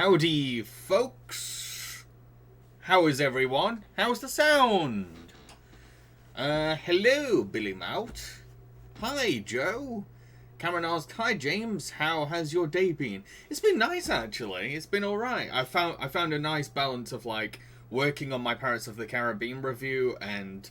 Howdy, folks. How is everyone? How's the sound? Hello, Billy Mout. Hi, Joe. Cameron asked, "Hi, James. How has your day been?" It's been nice, actually. It's been alright. I found a nice balance of, like, working on my Pirates of the Caribbean review and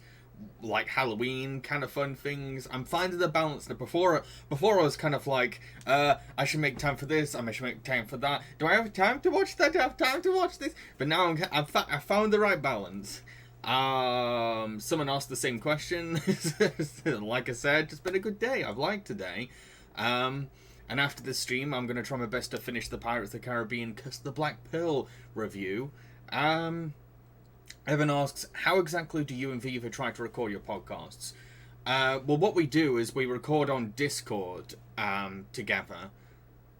like Halloween kind of fun things. I'm finding the balance now. Before I was kind of like, I should make time for this, I should make time for that. Do I have time to watch that? Do I have time to watch this? But now I found the right balance. Someone asked the same question. Like I said, it's been a good day. I've liked today. And after this stream, I'm going to try my best to finish the Pirates of the Caribbean Curse of the Black Pearl review. Evan asks, how exactly do you and Viva try to record your podcasts? Well, what we do is we record on Discord together.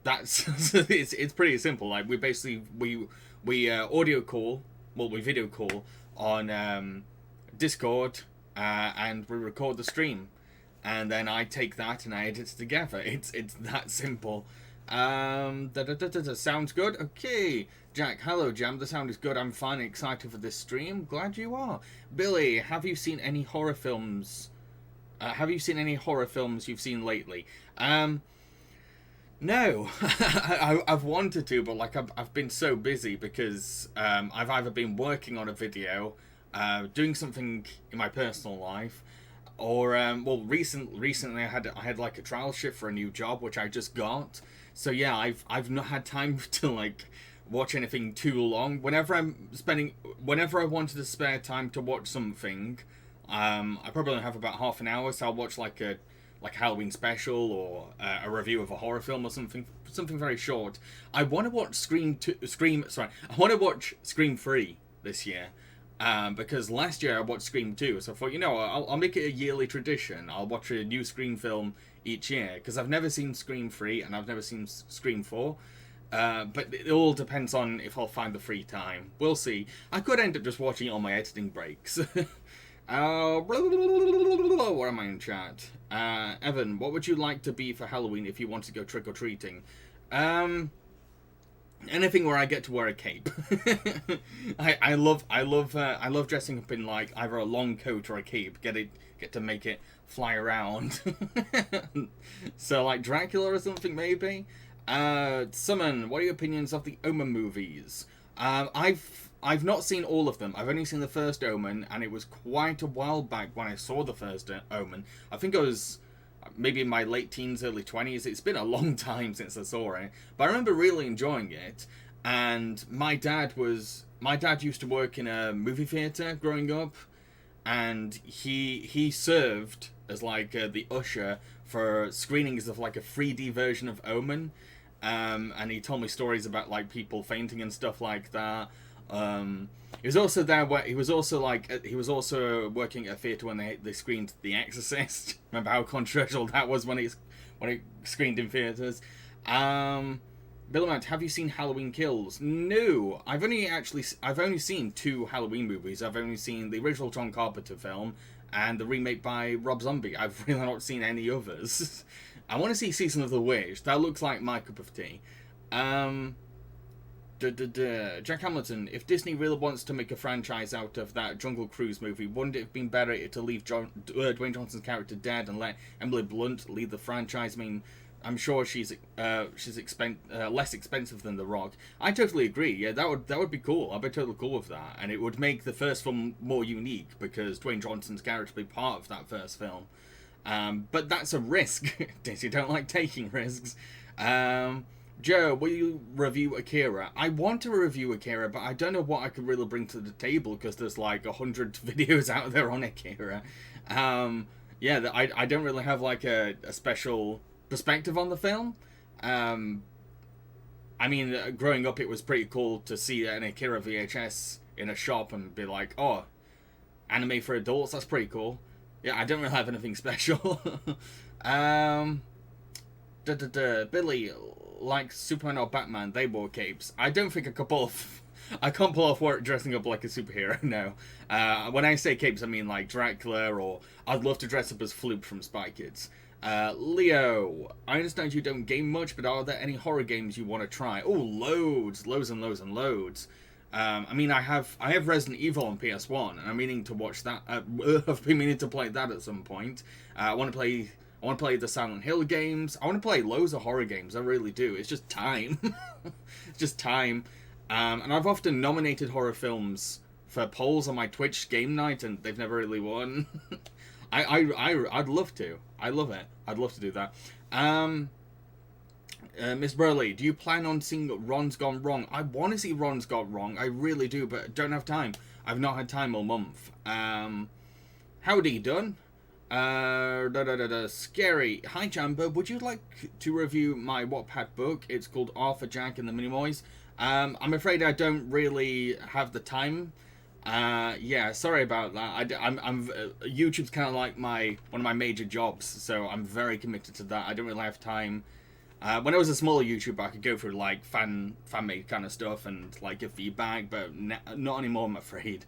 That's it's pretty simple. Like we basically we audio call, well we video call on Discord, and we record the stream, and then I take that and I edit it together. It's that simple. Sounds good. Okay, Jack. Hello, Jam. The sound is good. I'm fine and excited for this stream. Glad you are. Billy, have you seen any horror films? Have you seen any horror films you've seen lately? No. I've wanted to, but like I've been so busy because I've either been working on a video, doing something in my personal life, or well, recently I had like a trial shift for a new job which I just got. So yeah, I've not had time to like watch anything too long. Whenever I wanted to spare time to watch something, I probably only have about half an hour, so I'll watch like a Halloween special or a review of a horror film or something very short. I want to watch I want to watch Scream 3 this year. Because last year I watched Scream 2, so I thought, I'll make it a yearly tradition. I'll watch a new Scream film each year, because I've never seen Scream 3 and I've never seen Scream 4. But it all depends on if I'll find the free time. We'll see. I could end up just watching it on my editing breaks. What am I in chat? Evan, what would you like to be for Halloween if you want to go trick-or-treating? Anything where I get to wear a cape. I love dressing up in like either a long coat or a cape. Get to make it fly around. So like Dracula or something maybe. Summon, what are your opinions of the Omen movies? I've not seen all of them. I've only seen the first Omen, and it was quite a while back when I saw the first Omen. I think I was maybe in my late teens, early 20s. It's been a long time since I saw it, but I remember really enjoying it. And my dad used to work in a movie theater growing up, and he served as like the usher for screenings of like a 3D version of Omen. And he told me stories about like people fainting and stuff like that. He was also there where he was also working at a theatre when they screened The Exorcist. Remember how controversial that was when it screened in theatres. Billamount, have you seen Halloween Kills? No, I've only seen 2 Halloween movies. I've only seen the original John Carpenter film and the remake by Rob Zombie. I've really not seen any others. I want to see Season of the Witch. That looks like my cup of tea. Jack Hamilton, if Disney really wants to make a franchise out of that Jungle Cruise movie, wouldn't it have been better to leave Dwayne Johnson's character dead and let Emily Blunt lead the franchise? I mean, I'm sure she's less expensive than The Rock. I totally agree. Yeah, that would be cool. I'd be totally cool with that, and it would make the first film more unique because Dwayne Johnson's character would be part of that first film. But that's a risk. Disney don't like taking risks. Joe, will you review Akira? I want to review Akira, but I don't know what I could really bring to the table because there's like 100 videos out there on Akira. Yeah, I don't really have like a special perspective on the film. I mean, growing up, it was pretty cool to see an Akira VHS in a shop and be like, oh, anime for adults, that's pretty cool. Yeah, I don't really have anything special. Billy, like Superman or Batman, they wore capes. I don't think I can't pull off work dressing up like a superhero, no. When I say capes, I mean like Dracula, or I'd love to dress up as Floop from Spy Kids. Leo, I understand you don't game much, but are there any horror games you want to try? Oh, loads and loads and loads. I mean, I have Resident Evil on PS1, and I'm meaning to watch that. I've been meaning to play that at some point. I want to play. I want to play the Silent Hill games. I want to play loads of horror games. I really do. It's just time. It's just time. And I've often nominated horror films for polls on my Twitch game night, and they've never really won. I'd love to. I love it. I'd love to do that. Miss Burley, do you plan on seeing Ron's Gone Wrong? I want to see Ron's Gone Wrong. I really do, but don't have time. I've not had time all month. Howdy, done. Scary. Hi, Jambo. Would you like to review my Wattpad book? It's called Arthur Jack and the Minimoys. I'm afraid I don't really have the time. Yeah, sorry about that. YouTube's kind of like one of my major jobs, so I'm very committed to that. I don't really have time. When I was a smaller YouTuber, I could go through like fan-made kind of stuff and like give feedback, but not anymore, I'm afraid.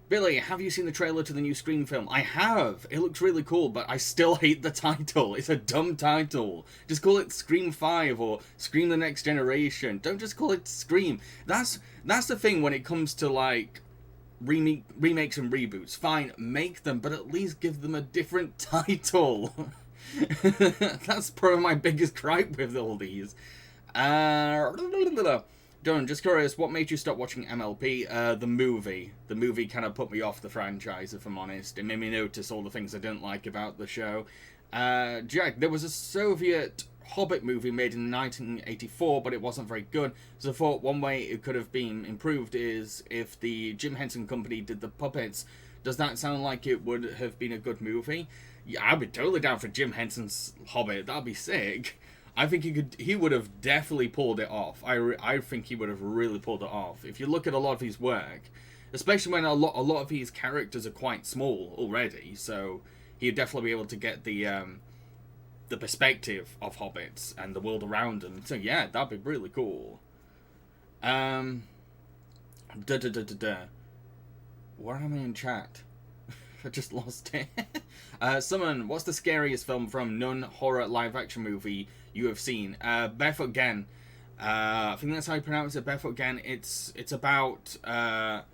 Billy, have you seen the trailer to the new Scream film? I have. It looks really cool, but I still hate the title. It's a dumb title. Just call it Scream 5 or Scream the Next Generation. Don't just call it Scream. That's the thing when it comes to like remakes and reboots. Fine, make them, but at least give them a different title. That's probably my biggest gripe with all these. Don, just curious, what made you stop watching MLP? The movie. The movie kind of put me off the franchise, if I'm honest. It made me notice all the things I didn't like about the show. Jack, there was a Soviet Hobbit movie made in 1984, but it wasn't very good. So I thought one way it could have been improved is if the Jim Henson Company did the puppets. Does that sound like it would have been a good movie? Yeah, I'd be totally down for Jim Henson's Hobbit. That'd be sick. I think he would have definitely pulled it off. I think he would have really pulled it off. If you look at a lot of his work, especially when a lot of his characters are quite small already, so he'd definitely be able to get the perspective of hobbits and the world around them. So yeah, that'd be really cool. Where am I in chat? I just lost it. Summon, what's the scariest film from non-horror live-action movie you have seen? Barefoot Gen. I think that's how you pronounce it. Barefoot Gen. It's about the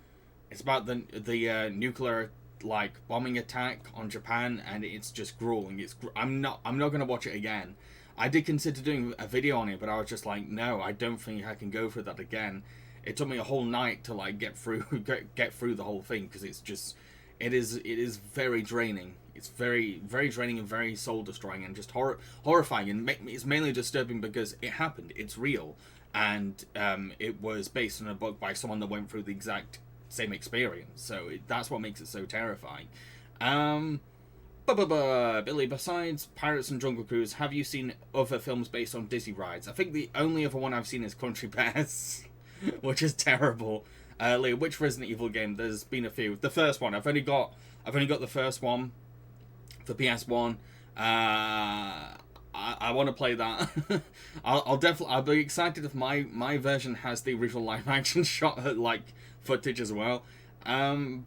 nuclear like bombing attack on Japan, and it's just grueling. I'm not gonna watch it again. I did consider doing a video on it, but I was just like, no, I don't think I can go through that again. It took me a whole night to like get through the whole thing, because it's just it is very draining. It's very, very draining and very soul destroying and just horrifying, and it's mainly disturbing because it happened. It's real, and it was based on a book by someone that went through the exact same experience. So that's what makes it so terrifying. Billy, besides Pirates and Jungle Cruise, have you seen other films based on Disney rides? I think the only other one I've seen is Country Bears, which is terrible. Leo, which Resident Evil game? There's been a few. The first one, I've only got the first one for PS1. I want to play that. I'll be excited if my version has the original live action shot like footage as well. Where am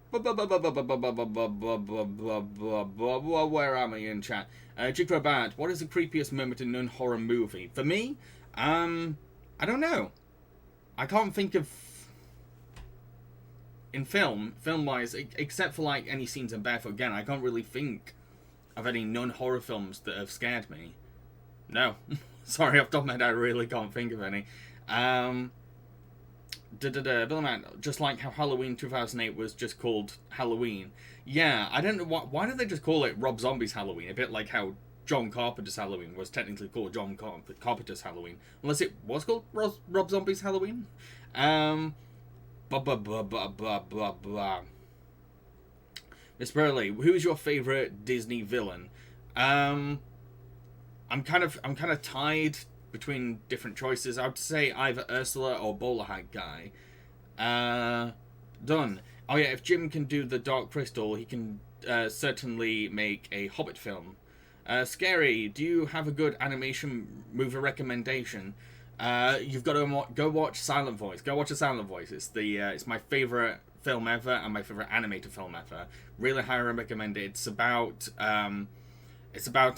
I in chat? Jigro what is the creepiest moment in a horror movie? For me, I don't know. I can't think of in film wise, except for like any scenes in Barefoot Again. I can't really think of any non-horror films that have scared me. No. Sorry, off the top of my head, I really can't think of any. Billyman, just like how Halloween 2008 was just called Halloween. Yeah, I don't know why did they just call it Rob Zombie's Halloween? A bit like how John Carpenter's Halloween was technically called John Carpenter's Halloween, unless it was called Rob Zombie's Halloween. Miss Burley, who's your favorite Disney villain? I'm kind of tied between different choices. I would say either Ursula or Bowler Hat Guy. Done. Oh yeah, if Jim can do the Dark Crystal, he can certainly make a Hobbit film. Scary, do you have a good animation movie recommendation? You've got to go watch Silent Voice. Go watch a Silent Voice. It's my favorite film ever and my favorite animated film ever. Really highly recommend it. It's about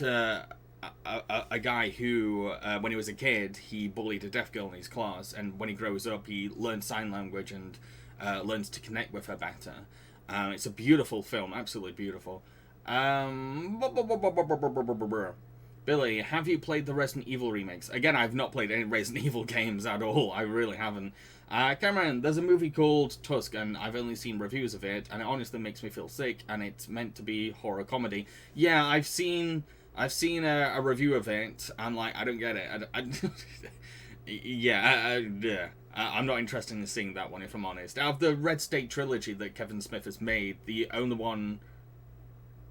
a guy who, when he was a kid, he bullied a deaf girl in his class, and when he grows up, he learns sign language and learns to connect with her better. It's a beautiful film, absolutely beautiful. Billy, have you played the Resident Evil remakes? Again, I've not played any Resident Evil games at all. I really haven't. Cameron, there's a movie called Tusk, and I've only seen reviews of it, and it honestly makes me feel sick, and it's meant to be horror comedy. Yeah, I've seen a review of it. I'm like, I don't get it. I'm not interested in seeing that one, if I'm honest. Out of the Red State trilogy that Kevin Smith has made, the only one,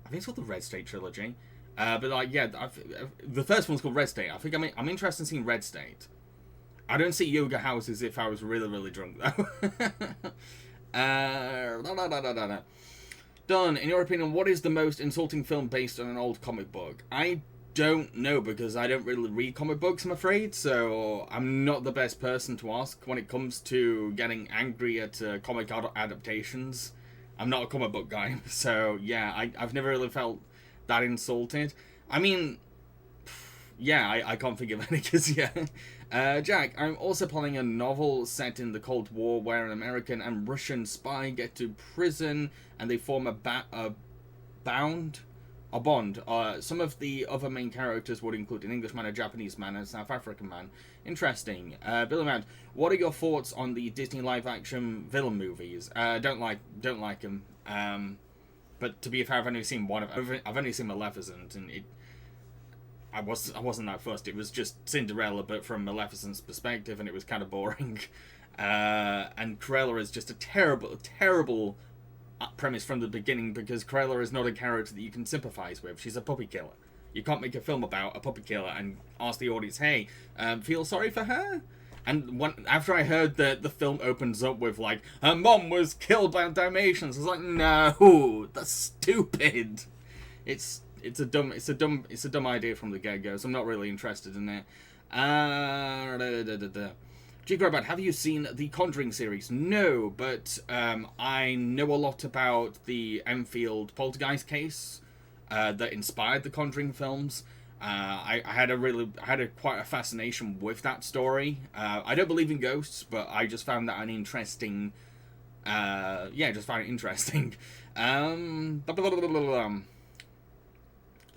I think it's called the Red State trilogy. But like, yeah, the first one's called Red State. I think I'm interested in seeing Red State. I don't see yoga houses if I was really, really drunk, though. Done. In your opinion, what is the most insulting film based on an old comic book? I don't know, because I don't really read comic books, I'm afraid, so I'm not the best person to ask when it comes to getting angry at comic adaptations. I'm not a comic book guy, so yeah, I've never really felt that insulted. I mean, yeah, I can't think of any, because, yeah. Jack, I'm also planning a novel set in the Cold War where an American and Russian spy get to prison and they form a bond. Some of the other main characters would include an Englishman, a Japanese man, and a South African man. Interesting. Billy Mount, what are your thoughts on the Disney live-action villain movies? Don't like them. But to be fair, I've only seen one of them. I've only seen Maleficent, and I wasn't that fussed. It was just Cinderella, but from Maleficent's perspective, and it was kind of boring. And Cruella is just a terrible premise from the beginning, because Cruella is not a character that you can sympathize with. She's a puppy killer. You can't make a film about a puppy killer and ask the audience, hey, feel sorry for her? And after I heard that the film opens up with, like, her mom was killed by Dalmatians, I was like, no, that's stupid. It's a dumb idea from the get-go, so I'm not really interested in it. G-Grobot, have you seen the Conjuring series? No, but I know a lot about the Enfield Poltergeist case that inspired the Conjuring films. I had quite a fascination with that story. I don't believe in ghosts, but I just found that an interesting. Just found it interesting.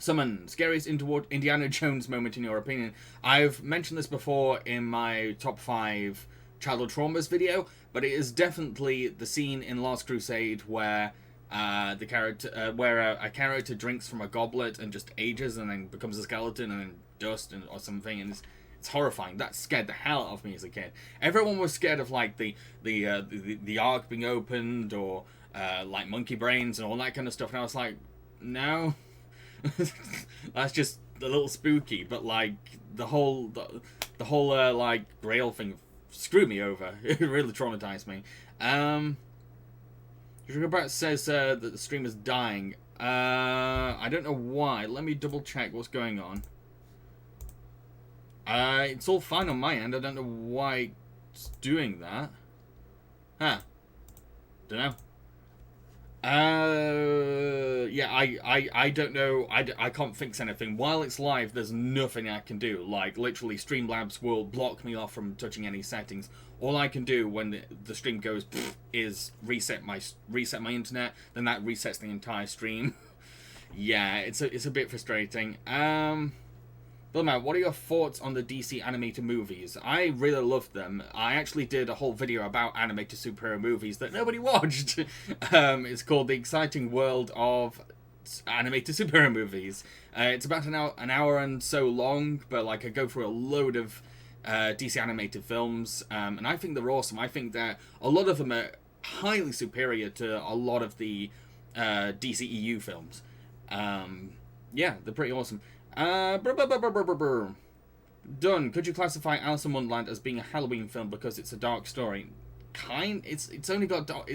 Summon, scariest Indiana Jones moment in your opinion. I've mentioned this before in my top 5 childhood traumas video, but it is definitely the scene in Last Crusade where a character drinks from a goblet and just ages and then becomes a skeleton and then dust or something, and it's horrifying. That scared the hell out of me as a kid. Everyone was scared of like the ark being opened or like monkey brains and all that kind of stuff, and I was like, no. That's just a little spooky, but like the whole like Grail thing screwed me over. It really traumatized me. Robert says that the stream is dying. I don't know why. Let me double check what's going on. It's all fine on my end. I don't know why it's doing that. Huh. Don't know. Yeah, I don't know. I can't fix anything. While it's live, there's nothing I can do. Like, literally, Streamlabs will block me off from touching any settings. All I can do when the stream goes is reset my internet. Then that resets the entire stream. Yeah, it's a bit frustrating. Bill Matt, what are your thoughts on the DC animated movies? I really loved them. I actually did a whole video about animated superhero movies that nobody watched. It's called The Exciting World of Animated Superhero Movies. It's about an hour and so long, but like I go through a load of DC animated films, and I think they're awesome. I think that a lot of them are highly superior to a lot of the DCEU films. Yeah, they're pretty awesome. Done. Could you classify Alice in Wonderland as being a Halloween film because it's a dark story? It's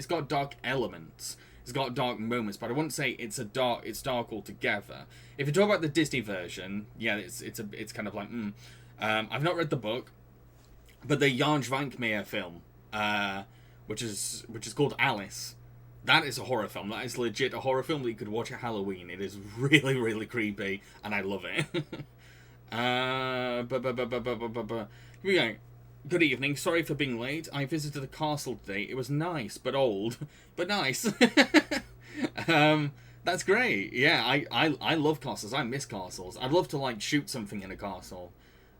got dark elements. It's got dark moments, but I wouldn't say it's dark altogether. If you talk about the Disney version, yeah, it's kind of like I've not read the book, but the Jan Vankmeijer film, which is called Alice. That is a horror film. That is legit a horror film that you could watch at Halloween. It is really, really creepy, and I love it. Here we go. Good evening. Sorry for being late. I visited the castle today. It was nice, but old. But nice. That's great. Yeah, I love castles. I miss castles. I'd love to, like, shoot something in a castle.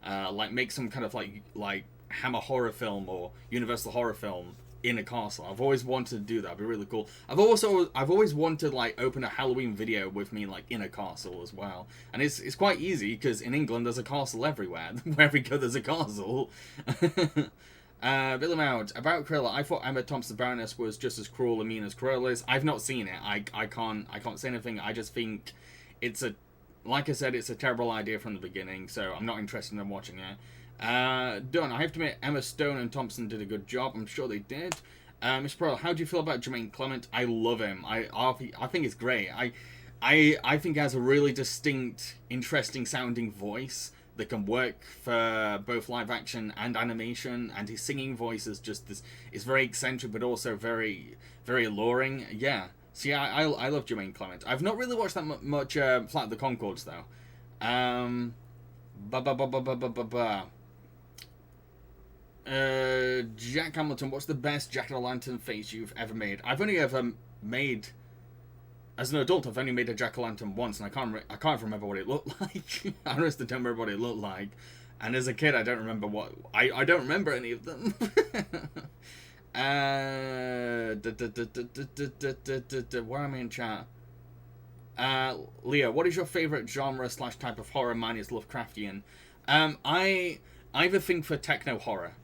Like, make some kind of, like Hammer horror film or Universal horror film in a castle. I've always wanted to do that. It'd be really cool. I've always wanted, like, open a Halloween video with me, like, in a castle as well. And it's quite easy, because in England there's a castle everywhere. Wherever you go there's a castle. Billy Mound, about Cruella, I thought Emma Thompson Baroness was just as cruel and mean as Cruella is. I've not seen it. I can't say anything. I just think like I said, it's a terrible idea from the beginning, so I'm not interested in watching it. Done. I have to admit, Emma Stone and Thompson did a good job. I'm sure they did. Miss Pearl, how do you feel about Jermaine Clement? I love him. I think it's great. I think he has a really distinct, interesting sounding voice that can work for both live action and animation, and his singing voice is just this. It's very eccentric, but also very, very alluring. Yeah. See, I love Jermaine Clement. I've not really watched that much Flight of the Conchords though. Jack Hamilton, what's the best Jack-o'-lantern face you've ever made? I've only ever made, as an adult, I've only made a Jack-o'-lantern once, and I can't remember what it looked like. I honestly don't remember what it looked like. And as a kid, I don't remember I don't remember any of them. Where am I in chat? Leo, what is your favourite genre / type of horror? Mine is Lovecraftian. I have a thing for techno horror,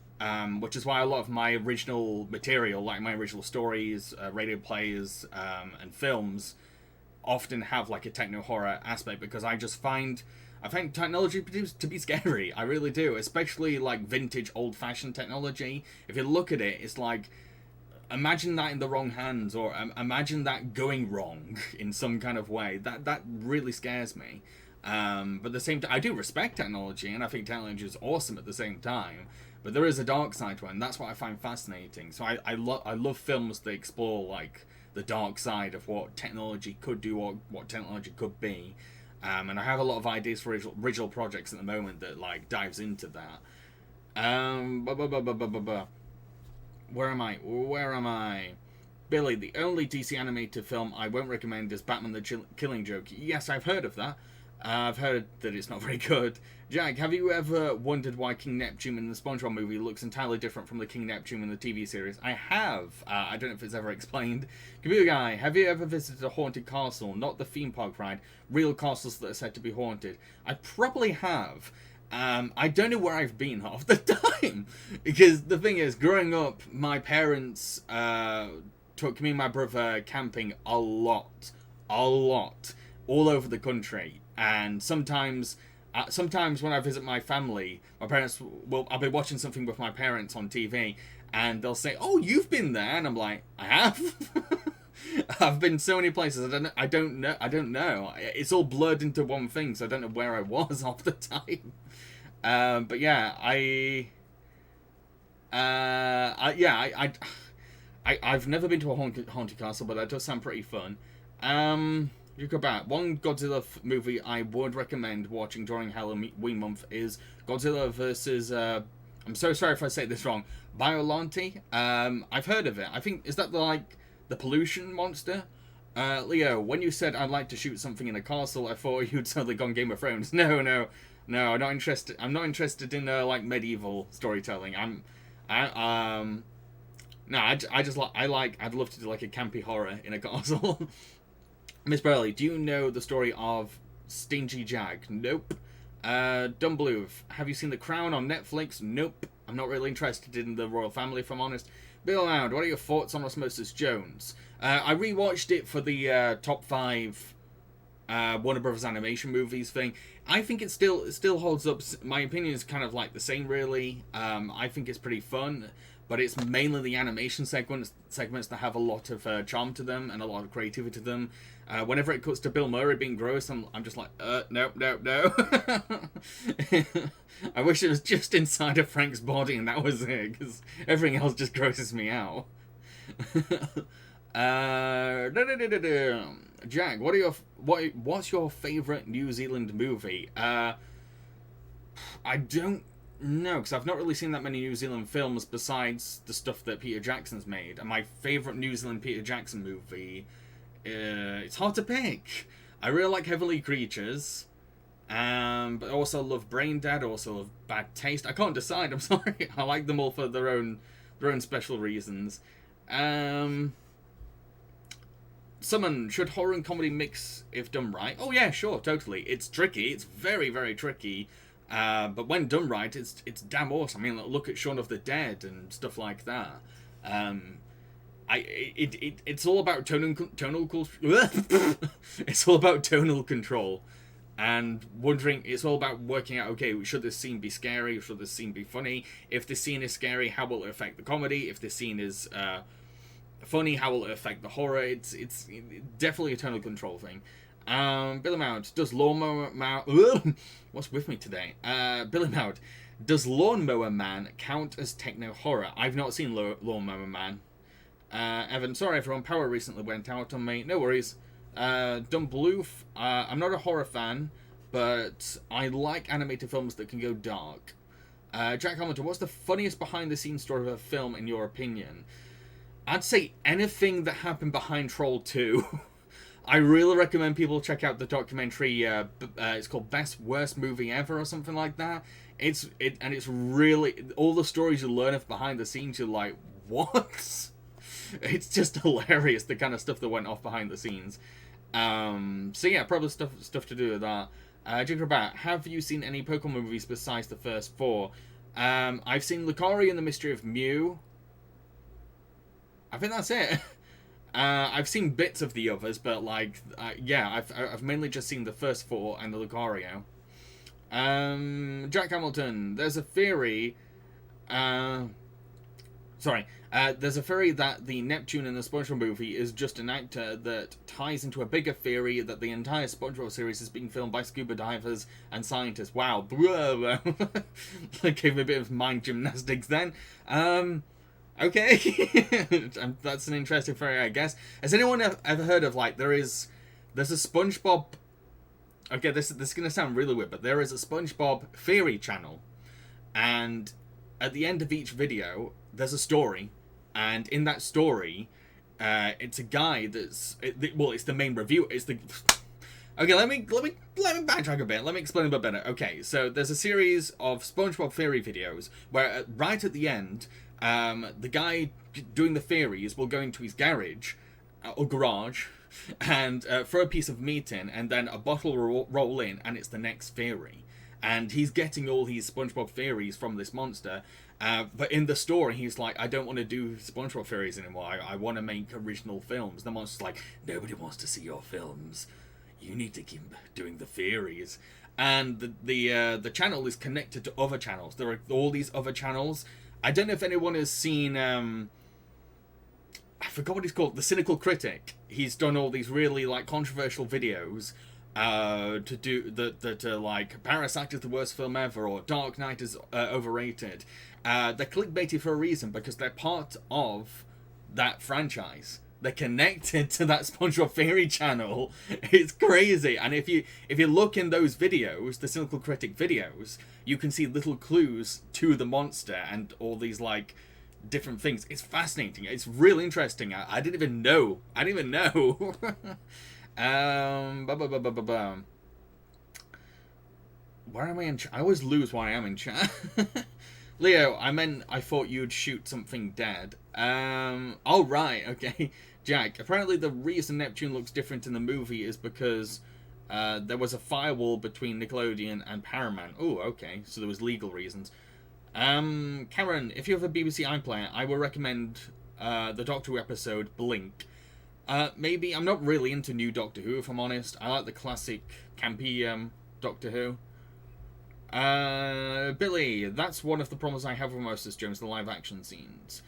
which is why a lot of my original material, like my original stories, radio plays, and films, often have like a techno horror aspect, because I find technology to be scary. I really do, especially like vintage, old-fashioned technology. If you look at it, it's like, imagine that in the wrong hands, or imagine that going wrong in some kind of way. That really scares me. But at the same time, I do respect technology, and I think technology is awesome at the same time. But there is a dark side to it, and that's what I find fascinating. So I love films that explore like the dark side of what technology could do, or what technology could be. And I have a lot of ideas for original projects at the moment that like dives into that. Where am I? Billy, the only DC animated film I won't recommend is Batman the Killing Joke. Yes, I've heard of that. I've heard that it's not very good. Jack, have you ever wondered why King Neptune in the SpongeBob movie looks entirely different from the King Neptune in the TV series? I have. I don't know if it's ever explained. Computer Guy, have you ever visited a haunted castle? Not the theme park ride. Real castles that are said to be haunted. I probably have. I don't know where I've been half the time. Because the thing is, growing up, my parents took me and my brother camping a lot. All over the country. And sometimes when I visit my family, I'll be watching something with my parents on TV, and they'll say, "Oh, you've been there," and I'm like, "I have." I've been so many places. I don't know. It's all blurred into one thing, so I don't know where I was half the time. But yeah, I've never been to a haunted castle, but that does sound pretty fun. You go back. One Godzilla movie I would recommend watching during Halloween month is Godzilla versus. I'm so sorry if I say this wrong. Biollante. I've heard of it. I think, is that the pollution monster? Leo, when you said I'd like to shoot something in a castle, I thought you'd suddenly gone Game of Thrones. No, I'm not interested. I'm not interested in like medieval storytelling. I'd love to do like a campy horror in a castle. Miss Burley, do you know the story of Stingy Jack? Nope. Dumb Blue, have you seen The Crown on Netflix? Nope. I'm not really interested in the royal family, if I'm honest. Bill Loud, what are your thoughts on Osmosis Jones? I rewatched it for the top 5 Warner Brothers animation movies thing. I think it still holds up. My opinion is kind of like the same, really. I think it's pretty fun, but it's mainly the animation segments that have a lot of charm to them and a lot of creativity to them. Whenever it cuts to Bill Murray being gross, I'm just like, no. I wish it was just inside of Frank's body and that was it, because everything else just grosses me out. Jack, what's your favorite New Zealand movie? I don't know, because I've not really seen that many New Zealand films besides the stuff that Peter Jackson's made. And my favorite New Zealand Peter Jackson movie, it's hard to pick. I really like Heavenly Creatures, but I also love Brain Dead. I also love Bad Taste. I can't decide. I'm sorry. I like them all for their own special reasons. Summon, should horror and comedy mix if done right? Oh yeah, sure, totally. It's tricky. It's very, very tricky. But when done right, it's damn awesome. I mean, look at Shaun of the Dead and stuff like that. It's all about it's all about tonal control, and wondering. It's all about working out. Okay, should this scene be scary? Should this scene be funny? If this scene is scary, how will it affect the comedy? If this scene is funny, how will it affect the horror? It's definitely a tonal control thing. Billy Mount, does Lawnmower Man... What's with me today? Billy Mount, does Lawnmower Man count as techno horror? I've not seen Lawnmower Man. Evan, sorry everyone, power recently went out on me. No worries. Dumb Bloof, I'm not a horror fan, but I like animated films that can go dark. Jack Hamilton, what's the funniest behind-the-scenes story of a film in your opinion? I'd say anything that happened behind Troll 2. I really recommend people check out the documentary. It's called Best Worst Movie Ever or something like that. It's really all the stories you learn of behind the scenes. You're like, what? It's just hilarious, the kind of stuff that went off behind the scenes. So yeah, probably stuff to do with that. Jigger, have you seen any Pokemon movies besides the first 4? I've seen Lucario and the Mystery of Mew. I think that's it. I've seen bits of the others, but like, yeah, I've mainly just seen the first 4 and the Lucario. Jack Hamilton, there's a theory. There's a theory that the Neptune in the SpongeBob movie is just an actor that ties into a bigger theory that the entire SpongeBob series is being filmed by scuba divers and scientists. Wow, that gave me a bit of mind gymnastics then. Okay, that's an interesting theory, I guess. Has anyone ever heard of, like, there's a SpongeBob... Okay, this is going to sound really weird, but there is a SpongeBob theory channel, and at the end of each video, there's a story, and in that story, it's a guy it's the main review, Okay, let me backtrack a bit. Let me explain a bit better. Okay, so there's a series of SpongeBob theory videos where right at the end, the guy doing the theories will go into his garage or garage and throw a piece of meat in, and then a bottle will roll in, and it's the next theory. And he's getting all his SpongeBob theories from this monster. But in the story, he's like, I don't want to do SpongeBob theories anymore. I want to make original films. The monster's like, nobody wants to see your films. You need to keep doing the theories. And the channel is connected to other channels. There are all these other channels. I don't know if anyone has seen... I forgot what he's called. The Cynical Critic. He's done all these really like controversial videos to do that like Parasite is the worst film ever, or Dark Knight is overrated. They're clickbaity for a reason, because they're part of that franchise. They're connected to that SpongeBob Theory channel. It's crazy. And if you look in those videos, the Cynical Critic videos, you can see little clues to the monster and all these like different things. It's fascinating. It's really interesting. I didn't even know. Where am I in chat? I always lose why I am in chat. Leo, I thought you'd shoot something dead. Oh right, okay. Jack, apparently the reason Neptune looks different in the movie is because there was a firewall between Nickelodeon and Paramount. Oh, okay, so there was legal reasons. Cameron, if you have a BBC iPlayer, I will recommend the Doctor Who episode Blink. Maybe, I'm not really into new Doctor Who, if I'm honest. I like the classic campy Doctor Who. Billy, that's one of the problems I have with Osmosis Jones, the live action scenes.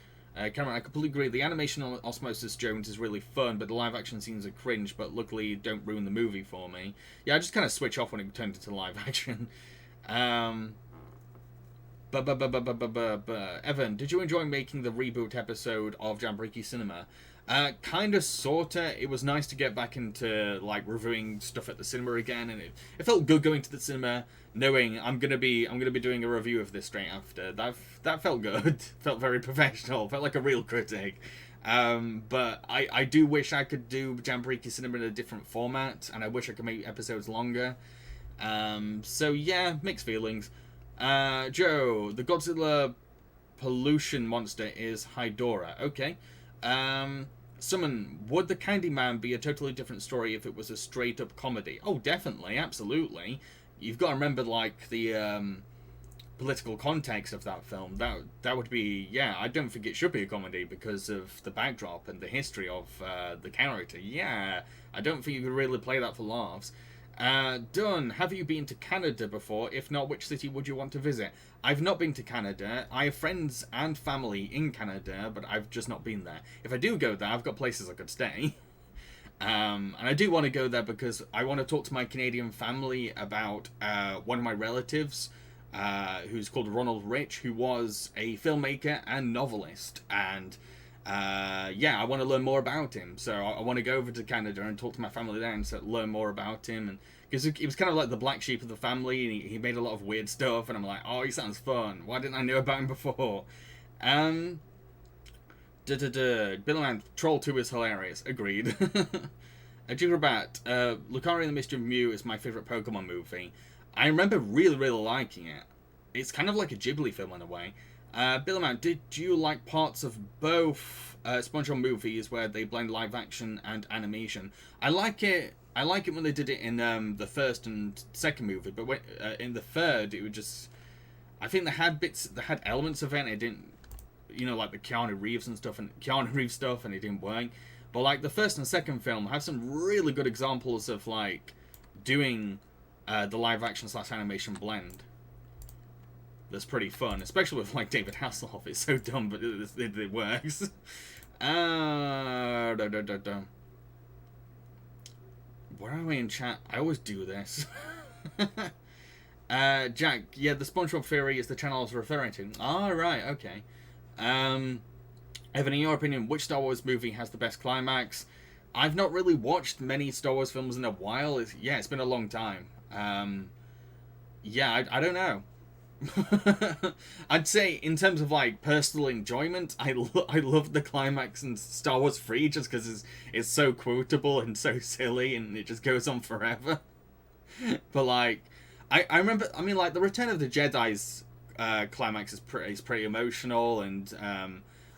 Cameron, I completely agree. The animation on Osmosis Jones is really fun, but the live action scenes are cringe, but luckily don't ruin the movie for me. Yeah, I just kind of switch off when it turned into live action. Evan, did you enjoy making the reboot episode of Jambareeqi Cinema? Kind of, sorta. It was nice to get back into like reviewing stuff at the cinema again, and it felt good going to the cinema, knowing I'm gonna be doing a review of this straight after. That felt good. Felt very professional. Felt like a real critic. But I do wish I could do Jambareeqi Cinema in a different format, and I wish I could make episodes longer. So yeah, mixed feelings. Joe, the Godzilla pollution monster is Hydora. Okay. Summon, would the Candyman be a totally different story if it was a straight up comedy? Oh, definitely, absolutely. You've got to remember, like, the political context of that film. That would be, yeah, I don't think it should be a comedy because of the backdrop and the history of the character. Yeah, I don't think you could really play that for laughs. Done. Have you been to Canada before? If not, which city would you want to visit? I've not been to Canada. I have friends and family in Canada, but I've just not been there. If I do go there, I've got places I could stay. And I do want to go there because I want to talk to my Canadian family about one of my relatives, who's called Ronald Rich, who was a filmmaker and novelist. And yeah, I want to learn more about him. So I want to go over to Canada and talk to my family there and learn more about him. And because he was kind of like the black sheep of the family, and he made a lot of weird stuff. And I'm like, oh, he sounds fun. Why didn't I know about him before? Billman, Troll 2 is hilarious. Agreed. Jigrabat, Lucario and the Mystery of Mew is my favourite Pokemon movie. I remember really, really liking it. It's kind of like a Ghibli film in a way. Billman, did you like parts of both SpongeBob movies where they blend live action and animation? I like it when they did it in the first and second movie, but when, in the third, it would just... I think they had elements of it, and it didn't... You know, like the Keanu Reeves stuff, and it didn't work. But like the first and second film have some really good examples of like doing the live action / animation blend. That's pretty fun, especially with like David Hasselhoff. It's so dumb, but it works. Where are we in chat? I always do this. Jack, yeah, the SpongeBob theory is the channel I was referring to. Right, okay. Evan, in your opinion, which Star Wars movie has the best climax? I've not really watched many Star Wars films in a while. It's been a long time. Yeah, I don't know. I'd say in terms of like personal enjoyment, I love the climax in Star Wars 3 just because it's so quotable and so silly and it just goes on forever. But like, I remember, I mean, like the Return of the Jedi's climax is pretty emotional, and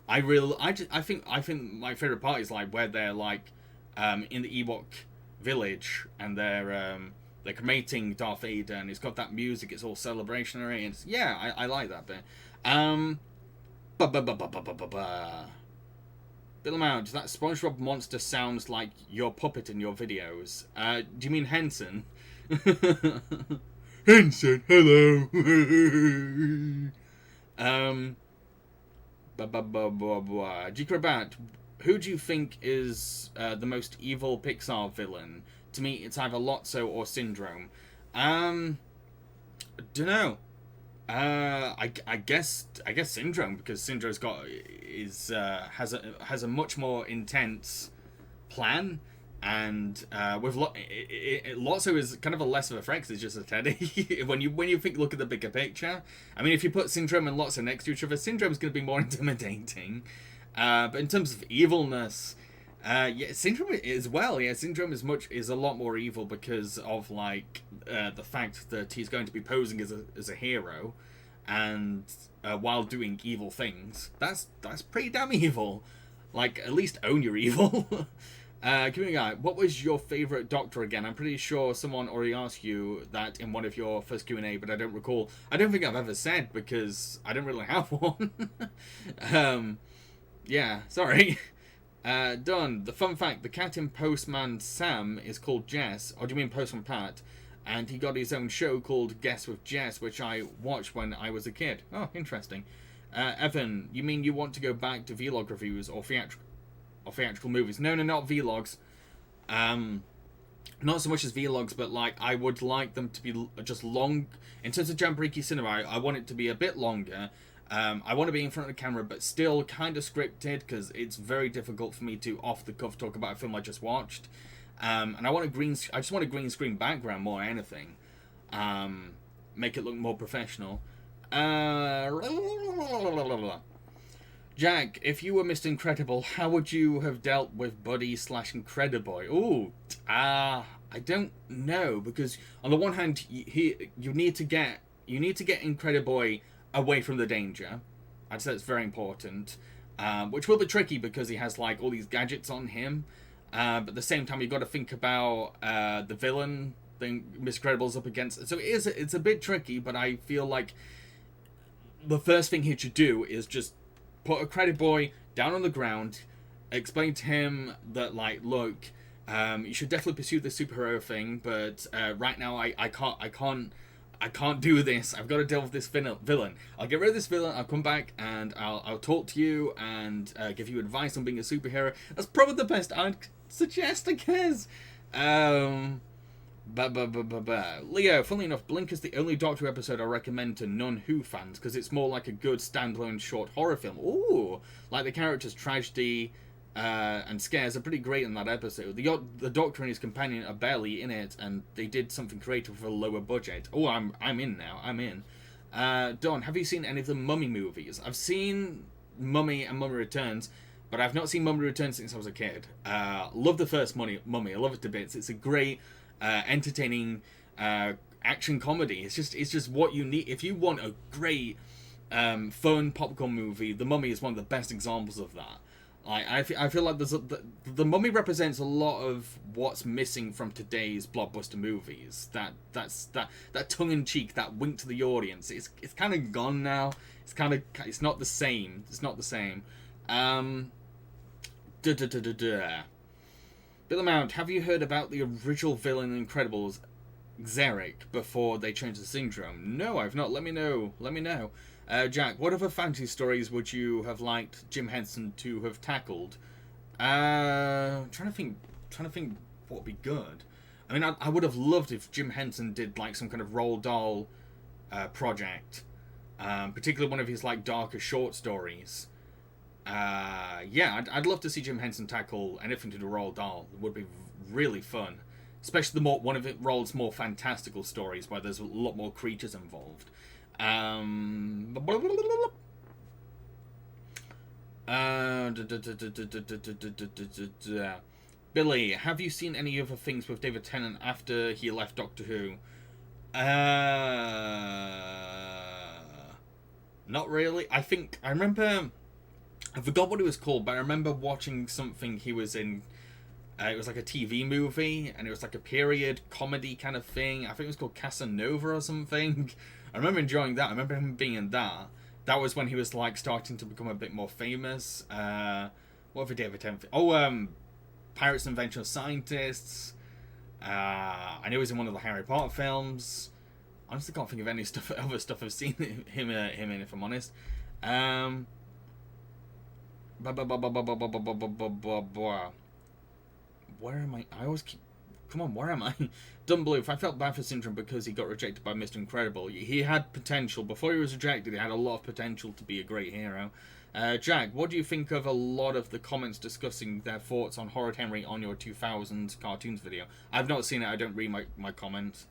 I think my favorite part is like where they're like in the Ewok village and they're cremating Darth Vader, and it's got that music, it's all celebrationary, and yeah, I like that bit. Bill Mount, that SpongeBob monster sounds like your puppet in your videos. Do you mean Henson? Henson, hello. Jikrabat, who do you think is the most evil Pixar villain? To me, it's either Lotso or Syndrome. Dunno. I guess Syndrome, because Syndrome's has a much more intense plan, and with Lotso is kind of a less of a threat because it's just a teddy. when you look at the bigger picture, I mean, if you put Syndrome and Lotso next to each other, Syndrome's going to be more intimidating. But in terms of evilness, yeah, Syndrome as well. Yeah, Syndrome is a lot more evil because of like the fact that he's going to be posing as a hero, and while doing evil things. That's pretty damn evil. Like, at least own your evil. Q&A, what was your favorite Doctor again? I'm pretty sure someone already asked you that in one of your first Q&A, but I don't recall. I don't think I've ever said because I don't really have one. Yeah, sorry. Done. The fun fact, the cat in Postman Sam is called Jess, or do you mean Postman Pat? And he got his own show called Guess with Jess, which I watched when I was a kid. Oh, interesting. Evan, you mean you want to go back to vlog reviews or theatrical movies? No, not vlogs. not so much as vlogs, but like I would like them to be just long. In terms of Jambareeqi cinema, I want it to be a bit longer. I want to be in front of the camera, but still kind of scripted, because it's very difficult for me to off the cuff talk about a film I just watched. And I just want a green screen background more than anything. Make it look more professional. Jack, if you were Mr. Incredible, how would you have dealt with Buddy / Incrediboy? Ooh, I don't know, because on the one hand, you need to get Incrediboy away from the danger. I'd say that's very important, which will be tricky because he has like all these gadgets on him. But at the same time, you've got to think about the villain thing Mr. Incredible's up against. So it's a bit tricky, but I feel like the first thing he should do is just put a Incrediboy down on the ground, explain to him that, like, look, you should definitely pursue the superhero thing, but right now I can't do this. I've got to deal with this villain. I'll get rid of this villain. I'll come back and I'll talk to you and give you advice on being a superhero. That's probably the best I'd suggest, I guess. Leo, funnily enough, Blink is the only Doctor Who episode I recommend to non-Who fans, because it's more like a good standalone short horror film. Ooh, like the characters' tragedy and scares are pretty great in that episode. The Doctor and his companion are barely in it, and they did something creative for a lower budget. Oh, I'm in now. I'm in. Don, have you seen any of the Mummy movies? I've seen Mummy and Mummy Returns, but I've not seen Mummy Returns since I was a kid. Love the first Mummy. I love it to bits. It's a great, entertaining action comedy. It's just what you need if you want a great, fun popcorn movie. The Mummy is one of the best examples of that. I feel like the Mummy represents a lot of what's missing from today's blockbuster movies. That tongue in cheek, that wink to the audience. It's kind of gone now. It's not the same. It's not the same. Bill Mount, have you heard about the original villain in Incredibles, Xeric, before they changed the syndrome? No, I've not. Let me know. Jack, what other fantasy stories would you have liked Jim Henson to have tackled? Trying to think what would be good. I mean, I would have loved if Jim Henson did like some kind of Roald Dahl project, particularly one of his like darker short stories. Yeah, I'd love to see Jim Henson tackle anything to do with Roald Dahl. It would be really fun, especially one of Roald's more fantastical stories where there's a lot more creatures involved. Billy, have you seen any other things with David Tennant after he left Doctor Who? Not really. I remember, I forgot what it was called, but I remember watching something he was in. It was like a TV movie, and it was like a period comedy kind of thing. I think it was called Casanova or something. I remember enjoying that. I remember him being in that. That was when he was like starting to become a bit more famous. What other David Tennant? Oh, Pirates and Adventure Scientists. I know he was in one of the Harry Potter films. Honestly, can't think of any other stuff I've seen him in, if I'm honest. Where am I? I always keep... Come on, where am I? Dumbledore, I felt bad for Syndrome because he got rejected by Mr. Incredible. He had potential. Before he was rejected, he had a lot of potential to be a great hero. Jack, what do you think of a lot of the comments discussing their thoughts on Horror Henry on your 2000 cartoons video? I've not seen it. I don't read my comments.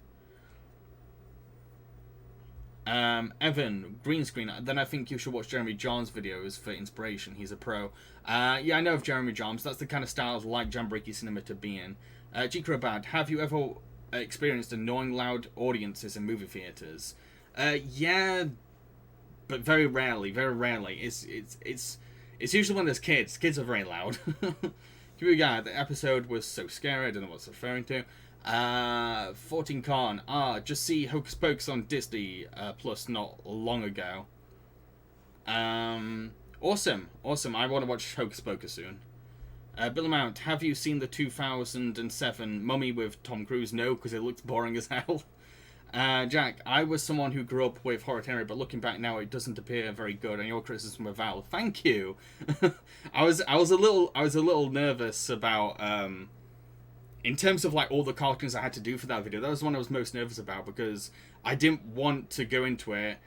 Evan, green screen. Then I think you should watch Jeremy John's videos for inspiration. He's a pro. Yeah, I know of Jeremy Johns. That's the kind of style I like Jambareeqi cinema to be in. G. Crowbad, have you ever experienced annoying loud audiences in movie theaters? Yeah, but very rarely. Very rarely. It's usually when there's kids. Kids are very loud. Here we go. The episode was so scary. I don't know what it's referring to. 14 Khan. Just see Hocus Pocus on Disney Plus not long ago. Awesome. I want to watch Hocus Pocus soon. Bill Mount, have you seen the 2007 Mummy with Tom Cruise? No, because it looks boring as hell. Jack, I was someone who grew up with Horror Henry, but looking back now, it doesn't appear very good. And your criticism of Val, thank you. I was a little nervous about in terms of like all the cartoons I had to do for that video, that was the one I was most nervous about, because I didn't want to go into it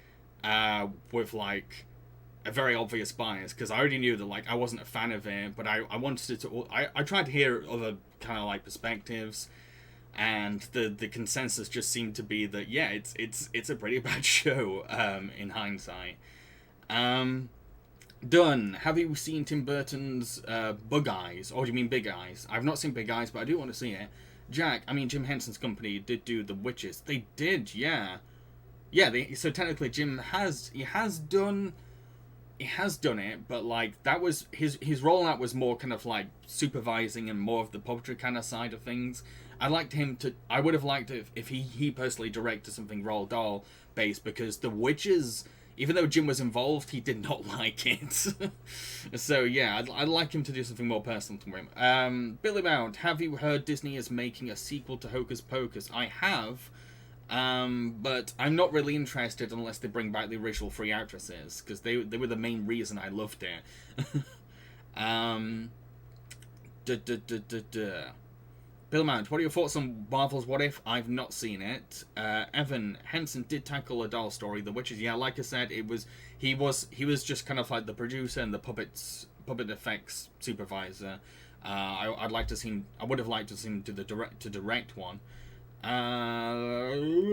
with like a very obvious bias, because I already knew that like I wasn't a fan of it, but I wanted it to. I tried to hear other kind of like perspectives, and the consensus just seemed to be that yeah, it's a pretty bad show in hindsight. Done. Have you seen Tim Burton's Bug Eyes? Or do you mean Big Eyes? I've not seen Big Eyes, but I do want to see it. Jack, I mean Jim Henson's company did do The Witches. They did, yeah. Yeah, so technically Jim has done it, but like that was his role in that was more kind of like supervising and more of the puppetry kind of side of things. I would have liked it if he personally directed something Roald Dahl based, because The Witches, even though Jim was involved, he did not like it. So yeah, I'd like him to do something more personal to him. Billy Mount, have you heard Disney is making a sequel to Hocus Pocus? I have, but I'm not really interested unless they bring back the original three actresses, because they were the main reason I loved it. Bill Mount, what are your thoughts on Marvel's What If? I've not seen it. Evan, Henson did tackle a doll story, The Witches. Yeah, like I said, he was just kind of like the producer and the puppet effects supervisor. I would have liked to see him do the direct one. Cameron,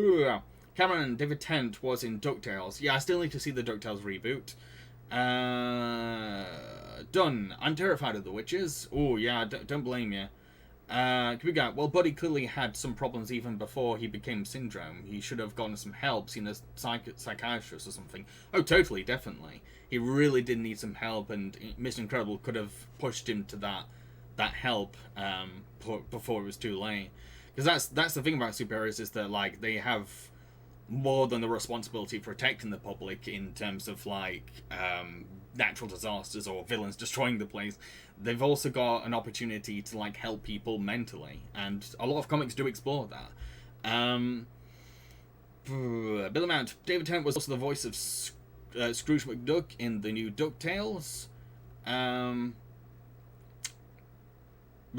David Tennant was in DuckTales. Yeah, I still need to see the DuckTales reboot. Done. I'm terrified of The Witches. Oh yeah, don't blame you. Well, Buddy clearly had some problems even before he became Syndrome. He should have gotten some help, seen a psychiatrist or something. Oh, totally, definitely. He really did need some help, and Mr. Incredible could have pushed him to that help before it was too late. Because that's the thing about superheroes, is that like they have more than the responsibility of protecting the public in terms of like natural disasters or villains destroying the place. They've also got an opportunity to like help people mentally, and a lot of comics do explore that. Bill Mount, David Tennant was also the voice of Scrooge McDuck in the new DuckTales. Bill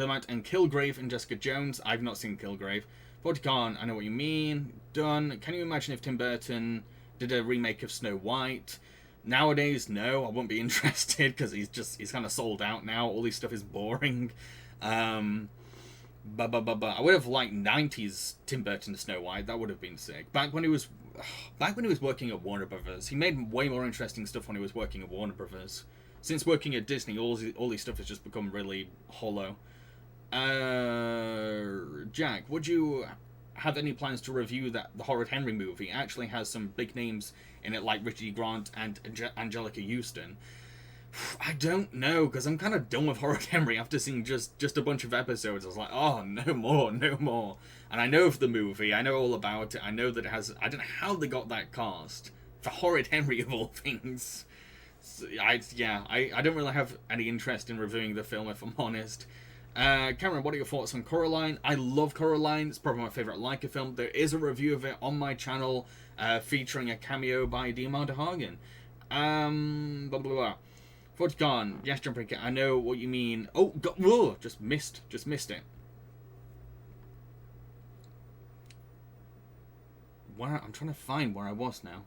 Mount, and Kilgrave and Jessica Jones. I've not seen Kilgrave. Forticon, I know what you mean. Done. Can you imagine if Tim Burton did a remake of Snow White? Nowadays, no, I wouldn't be interested, because he's kind of sold out now. All this stuff is boring. I would have liked 90s Tim Burton Snow White. That would have been sick. Back when he was working at Warner Brothers, he made way more interesting stuff when he was working at Warner Brothers. Since working at Disney, all these stuff has just become really hollow. Jack, would you have any plans to review the Horrid Henry movie? It actually has some big names in it, like Richard E. Grant and Angelica Houston. I don't know, because I'm kind of done with Horrid Henry after seeing just a bunch of episodes. I was like, oh, no more. And I know of the movie, I know all about it, I know that it has, I don't know how they got that cast for Horrid Henry of all things. So, I don't really have any interest in reviewing the film, if I'm honest. Cameron, what are your thoughts on Coraline? I love Coraline. It's probably my favourite Leica film. There is a review of it on my channel, featuring a cameo by Diemar de Hagen. Blah, blah, blah. Forticon, yes, Jambareeqi, I know what you mean. Oh, God, whoa, just missed it. I'm trying to find where I was now.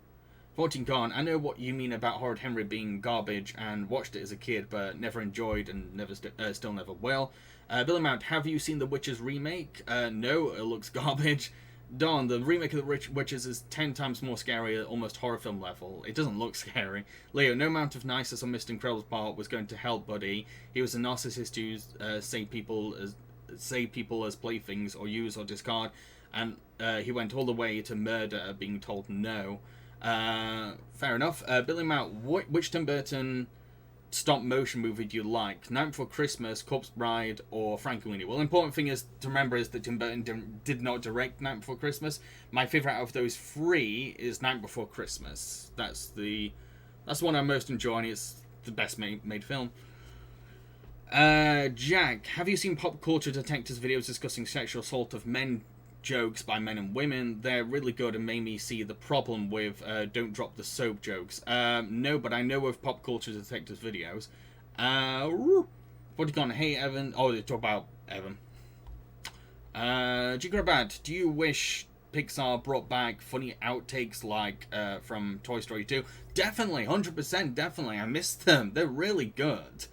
14 Gone, I know what you mean about Horrid Henry being garbage, and watched it as a kid, but never enjoyed and still never will. Billy Mount, have you seen The Witches remake? No, it looks garbage. Don, the remake of The Witches is 10 times more scary at almost horror film level. It doesn't look scary. Leo, no amount of niceness on Mr. Incredible's part was going to help Buddy. He was a narcissist who say people as playthings, or use or discard, and he went all the way to murder being told no. Fair enough. Billy Mount, which Tim Burton stop motion movie do you like? Night Before Christmas, Corpse Bride, or Frankenweenie? Well, the important thing is to remember is that Tim Burton did not direct Night Before Christmas. My favourite out of those three is Night Before Christmas. That's the one I most enjoy, and it's the best made film. Jack, have you seen Pop Culture Detectives videos discussing sexual assault of men jokes by men and women? They're really good and made me see the problem with don't drop the soap jokes. No, but I know of Pop Culture Detectives videos. What you gone? Hey Evan. Oh, they talk about Evan. Jigrabad, do you wish Pixar brought back funny outtakes like from Toy Story 2? Definitely, 100%, definitely. I miss them. They're really good.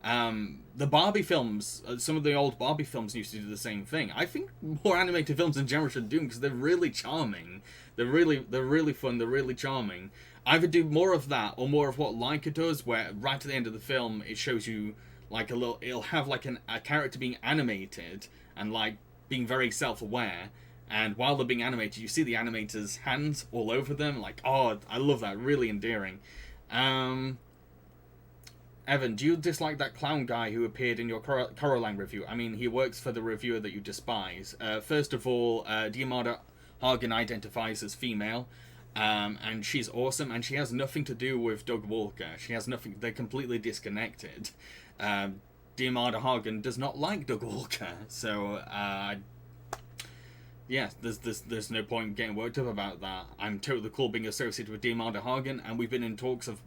The Barbie films, some of the old Barbie films used to do the same thing. I think more animated films in general should do them because they're really charming. They're really fun. They're really charming. Either do more of that or more of what Leica does, where right at the end of the film it shows you like a little. It'll have like a character being animated and like being very self-aware. And while they're being animated, you see the animator's hands all over them. Like, oh, I love that. Really endearing. Evan, do you dislike that clown guy who appeared in your Coraline review? I mean, he works for the reviewer that you despise. First of all, Diamanda Hagen identifies as female, and she's awesome, and she has nothing to do with Doug Walker. She has nothing. They're completely disconnected. Diamanda Hagen does not like Doug Walker, so yeah, there's no point getting worked up about that. I'm totally cool being associated with Diamanda Hagen, and we've been in talks of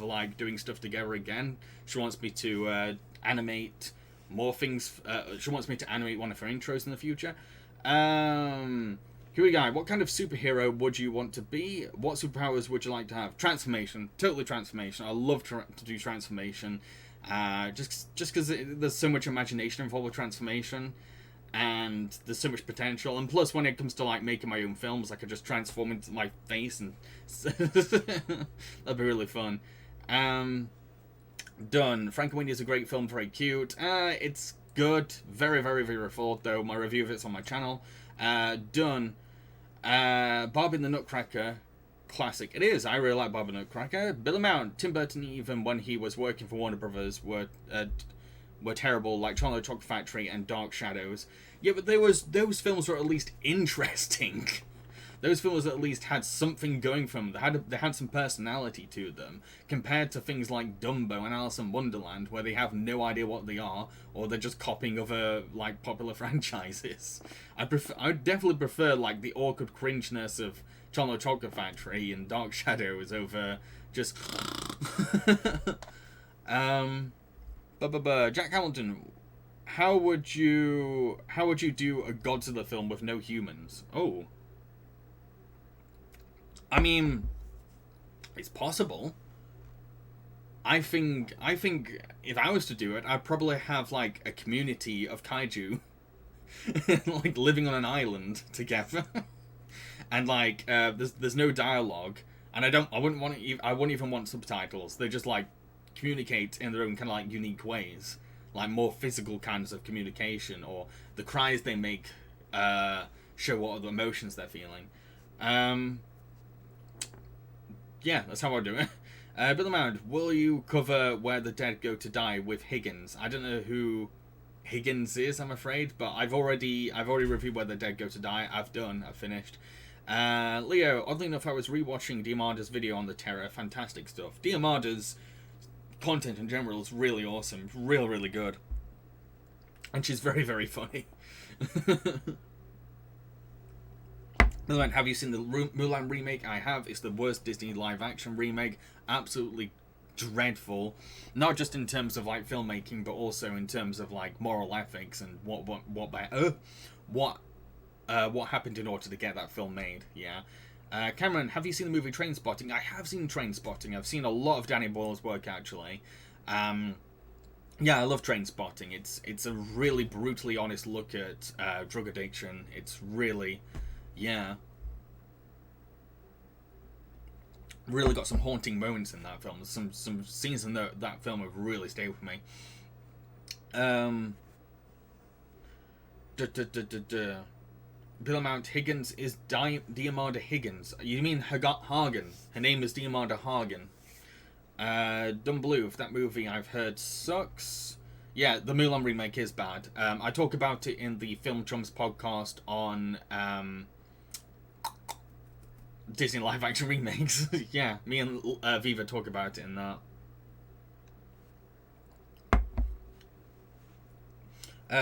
like doing stuff together again. She wants me to animate more things. She wants me to animate one of her intros in the future. Here we go. What kind of superhero would you want to be? What superpowers would you like to have? Transformation, totally transformation. I love to do transformation. Just because there's so much imagination involved with transformation. And there's so much potential, and plus when it comes to like making my own films, I could just transform into my face, and that'd be really fun. Done. Frankenweenie is a great film, very cute. It's good, very, very, very thought though. My review of it's on my channel. Done. Barbie and the Nutcracker, classic. It is. I really like Barbie and the Nutcracker. Billy Mount, Tim Burton, even when he was working for Warner Brothers, were terrible, like Charlie Chocolate Factory and Dark Shadows. Yeah, but those films were at least interesting. Those films at least had something going for them. They had some personality to them, compared to things like Dumbo and Alice in Wonderland, where they have no idea what they are, or they're just copying other like popular franchises. I would definitely prefer like the awkward cringeness of Charlie Chocolate Factory and Dark Shadows over just Jack Hamilton, how would you do a Godzilla film with no humans? Oh, I mean, it's possible. I think if I was to do it, I'd probably have like a community of kaiju, like living on an island together, and like there's no dialogue, and I wouldn't even want subtitles. They just like communicate in their own kind of like unique ways, like more physical kinds of communication, or the cries they make show what other emotions they're feeling. Yeah, that's how I do it. Bill Mound, will you cover Where the Dead Go to Die with Higgins? I don't know who Higgins is, I'm afraid, but I've already reviewed Where the Dead Go to Die. I've finished. Leo, oddly enough, I was rewatching Diamanda's video on the Terror. Fantastic stuff. Diamanda's content in general is really awesome, really good, and she's very, very funny. Have you seen the Mulan remake? I have. It's the worst Disney live action remake. Absolutely dreadful, not just in terms of like filmmaking, but also in terms of like moral ethics and what happened in order to get that film made. Yeah. Cameron, have you seen the movie Trainspotting? I have seen Trainspotting. I've seen a lot of Danny Boyle's work, actually. Yeah, I love Trainspotting. It's a really brutally honest look at drug addiction. It's really, yeah, really got some haunting moments in that film. Some scenes in that film have really stayed with me. Bill Mount Higgins is Diamanda Higgins. You mean Hagen? Her name is Diamanda Hagen. Dumb Blue, if that movie I've heard sucks. Yeah, the Mulan remake is bad. I talk about it in the Film Chums podcast on Disney live action remakes. Yeah, me and Viva talk about it in that.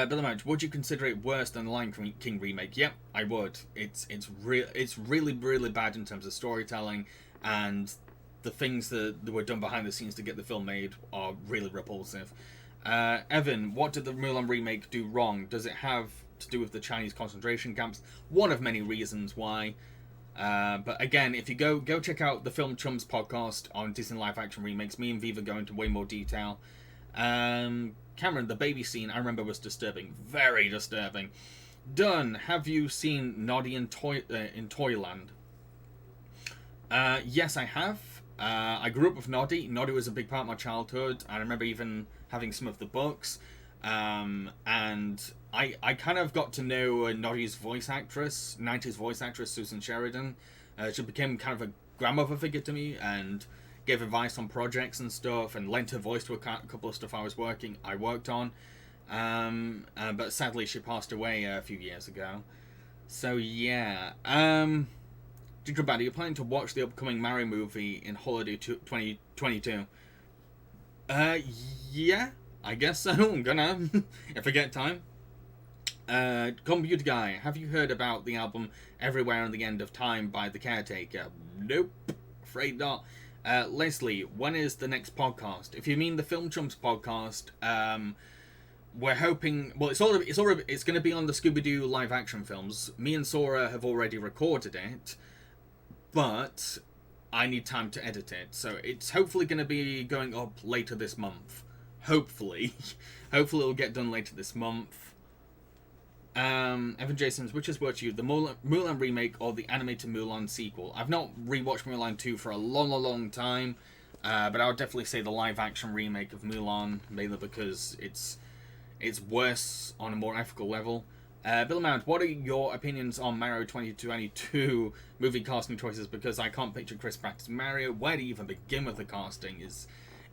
Billy Mount, would you consider it worse than the Lion King remake? Yep, I would. It's really, really bad in terms of storytelling, and the things that were done behind the scenes to get the film made are really repulsive. Evan, what did the Mulan remake do wrong? Does it have to do with the Chinese concentration camps. One of many reasons why. But again, if you go check out the Film Chums podcast on Disney live action remakes, me and Viva go into way more detail. Cameron, the baby scene I remember was disturbing, very disturbing. Dunn, have you seen Noddy in Toyland? Yes, I have. I grew up with Noddy. Noddy was a big part of my childhood. I remember even having some of the books. And I kind of got to know Noddy's voice actress, 90s voice actress, Susan Sheridan. She became kind of a grandmother figure to me and gave advice on projects and stuff and lent her voice to a couple of stuff I worked on. But sadly she passed away a few years ago. So yeah. Bad, are you planning to watch the upcoming Mario movie in holiday 2022? Yeah, I guess so. I'm gonna, if I get time. Computer Guy, have you heard about the album Everywhere and the End of Time by The Caretaker? Nope, afraid not. Leslie, when is the next podcast? If you mean the Film Chumps podcast, we're hoping. Well, it's going to be on the Scooby-Doo live action films. Me and Sora have already recorded it, but I need time to edit it. So it's hopefully going to be going up later this month. Hopefully, it'll get done later this month. Evan Jason's, which has worked for you, the Mulan remake or the animated Mulan sequel? I've not rewatched Mulan 2 for a long time, but I would definitely say the live action remake of Mulan, mainly because it's worse on a more ethical level. Bill Mount, what are your opinions on Mario 2022 movie casting choices? Because I can't picture Chris Pratt as Mario. Where do you even begin with the casting?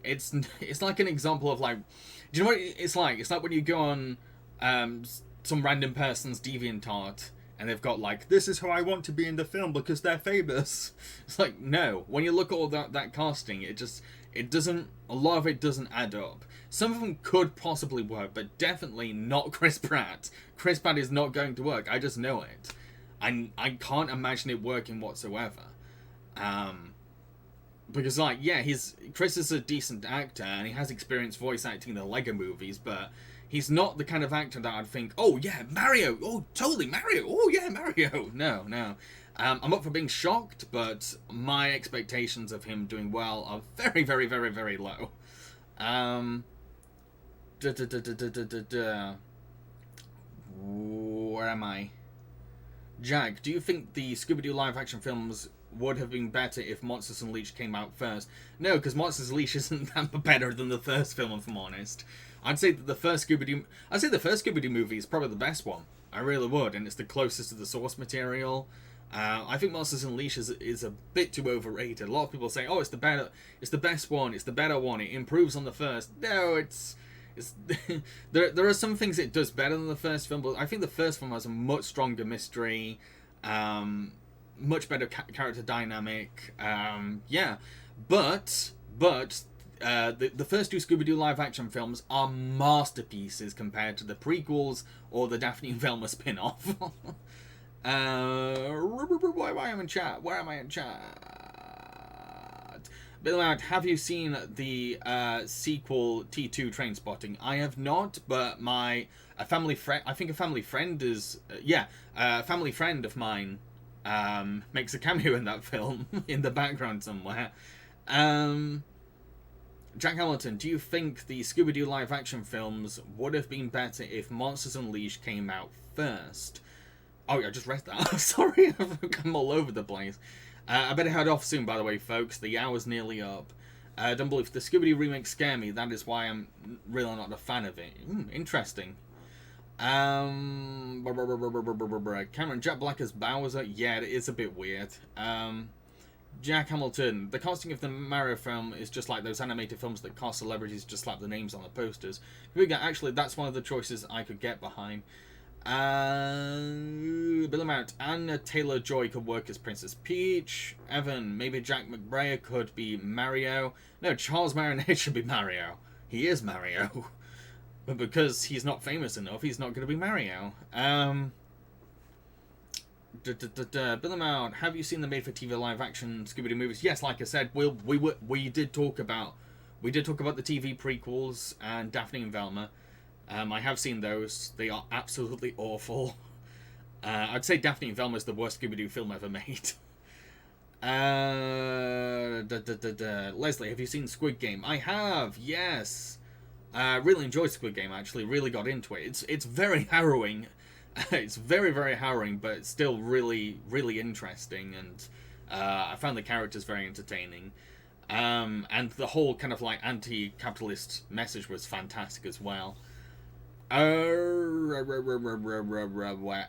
It's like an example of, like, do you know what it's like? It's like when you go on some random person's DeviantArt and they've got, like, this is who I want to be in the film because they're famous. It's like, no. When you look at all that casting, it doesn't, a lot of it doesn't add up. Some of them could possibly work, but definitely not Chris Pratt. Chris Pratt is not going to work. I just know it. I can't imagine it working whatsoever. Because, like, yeah, Chris is a decent actor, and he has experience voice acting in the Lego movies, but he's not the kind of actor that I'd think, oh, yeah, Mario, oh, totally, Mario, oh, yeah, Mario. No. I'm up for being shocked, but my expectations of him doing well are very, very, very, very low. Where am I? Jack, do you think the Scooby-Doo live-action films would have been better if Monsters Unleashed came out first? No, because Monsters Unleashed isn't that better than the first film, if I'm honest. I'd say the first Scooby-Doo movie is probably the best one. I really would, and it's the closest to the source material. I think Monsters Unleashed is a bit too overrated. A lot of people say, oh, it's the best one, it's the better one, it improves on the first. No, it's there are some things it does better than the first film, but I think the first film has a much stronger mystery, much better character dynamic. Yeah, but the first two Scooby-Doo live-action films are masterpieces compared to the prequels or the Daphne and Velma spin-off. Why am I in chat? Where am I in chat? Bill out, have you seen the sequel T2 Trainspotting? I have not, but a family friend of mine makes a cameo in that film in the background somewhere. Jack Hamilton, do you think the Scooby-Doo live-action films would have been better if Monsters Unleashed came out first? Oh, yeah, I just read that. Sorry, I'm all over the place. I better head off soon, by the way, folks. The hour's nearly up. Don't believe the Scooby-Doo remakes scare me. That is why I'm really not a fan of it. Interesting. Cameron, Jack Black as Bowser? Yeah, it is a bit weird. Jack Hamilton, the casting of the Mario film is just like those animated films that cast celebrities just slap the names on the posters. Actually, that's one of the choices I could get behind. Bill Amount, Anna Taylor-Joy could work as Princess Peach. Evan, maybe Jack McBrayer could be Mario. No, Charles Martinet should be Mario. He is Mario. But because he's not famous enough, he's not going to be Mario. Bill Amount, have you seen the made-for-TV live-action Scooby-Doo movies? Yes, like I said, we did talk about the TV prequels and Daphne and Velma. I have seen those. They are absolutely awful. I'd say Daphne and Velma is the worst Scooby-Doo film ever made. Leslie, have you seen Squid Game? I have, yes. Really enjoyed Squid Game, actually. Really got into it. It's very harrowing. It's very, very harrowing, but it's still really, really interesting. And I found the characters very entertaining. And the whole kind of like anti-capitalist message was fantastic as well. Where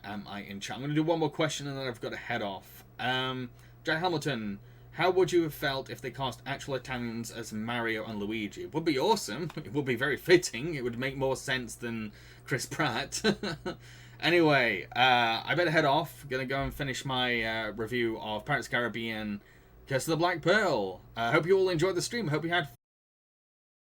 am I in chat? I'm going to do one more question and then I've got to head off. Jack Hamilton, how would you have felt if they cast actual Italians as Mario and Luigi? It would be awesome. It would be very fitting. It would make more sense than Chris Pratt. Anyway, I better head off. Gonna go and finish my review of Pirates of the Caribbean Curse of the Black Pearl. I hope you all enjoyed the stream. Hope you had